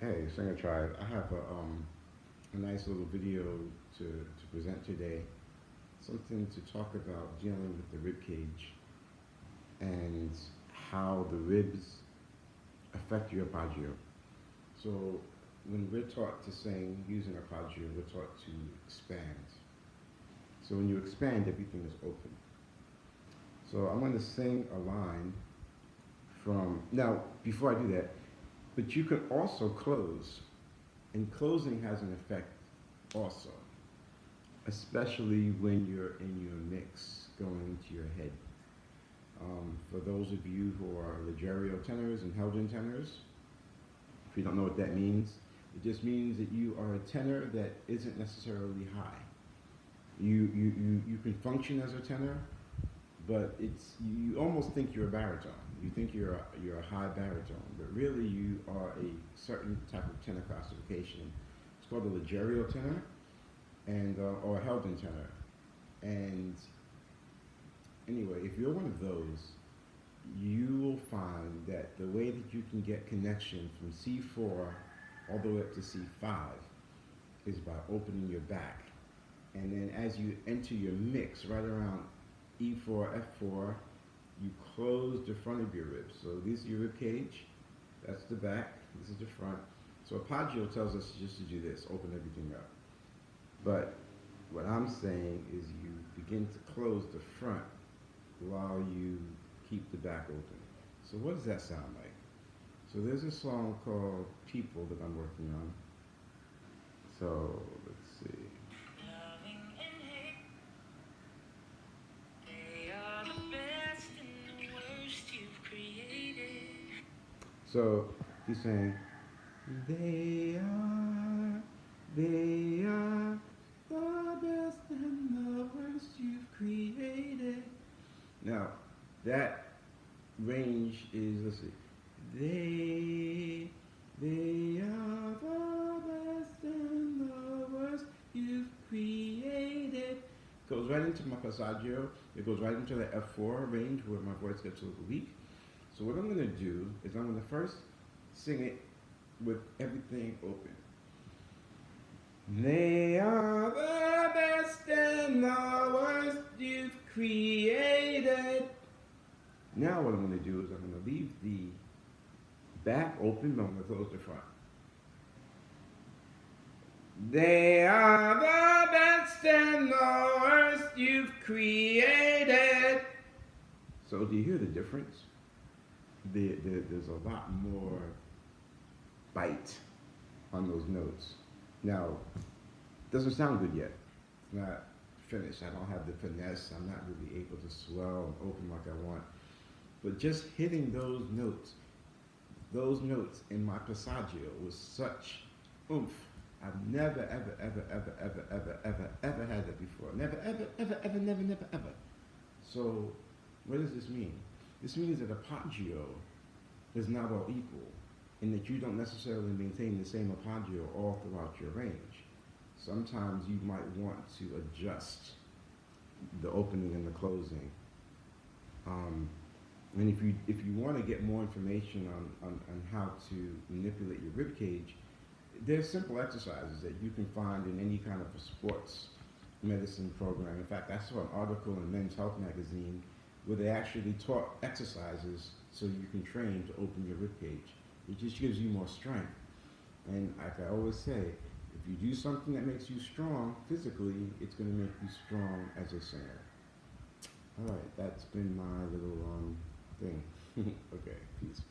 Hey, Singer Tribe. I have a nice little video to present today. Something to talk about dealing with the rib cage and how the ribs affect your arpeggio. So, when we're taught to sing using arpeggio, we're taught to expand. So, when you expand, everything is open. So, I'm going to sing a line from. Now, before I do that, but you can also close, and closing has an effect also, especially when you're in your mix going into your head. For those of you who are Leggero tenors and Helden tenors, if you don't know what that means, it just means that you are a tenor that isn't necessarily high. You can function as a tenor, but you almost think you're a baritone. You think you're a high baritone, but really you are a certain type of tenor classification. It's called a Leggero tenor and or a Helden tenor. And anyway, if you're one of those, you will find that the way that you can get connection from C4 all the way up to C5 is by opening your back. And then as you enter your mix, right around E4, F4, you close the front of your ribs. So this is your rib cage, that's the back, this is the front. So arpeggio tells us just to do this, open everything up. But what I'm saying is you begin to close the front while you keep the back open. So what does that sound like? So there's a song called People that I'm working on. So let's see. Loving and hate, they are the best and the worst you've created. So he's saying, they are the best and the worst you've created. Now, that range is, let's see, they are the best and the worst you've created. Goes right into my passaggio. It goes right into the F4 range where my voice gets a little weak. So what I'm going to do is I'm going to first sing it with everything open. They are the best and the worst you've created. Now what I'm going to do is I'm going to leave the back open, but I'm going to close the front. They are the best and the worst you've created. So do you hear the difference? There's a lot more bite on those notes. Now, it doesn't sound good yet. It's not finished. I don't have the finesse. I'm not really able to swell and open like I want. But just hitting those notes in my passaggio was such oomph. I've never, ever, ever, ever, ever, ever, ever, ever had that before. Never, ever, ever, ever, never, never, ever. So, what does this mean? This means that arpeggio is not all equal, and that you don't necessarily maintain the same arpeggio all throughout your range. Sometimes you might want to adjust the opening and the closing. And if you want to get more information on how to manipulate your rib cage, there's simple exercises that you can find in any kind of a sports medicine program. In fact, I saw an article in Men's Health magazine where they actually taught exercises so you can train to open your rib cage. It just gives you more strength. And like I always say, if you do something that makes you strong physically, it's going to make you strong as a singer. All right, that's been my little thing. Okay, peace.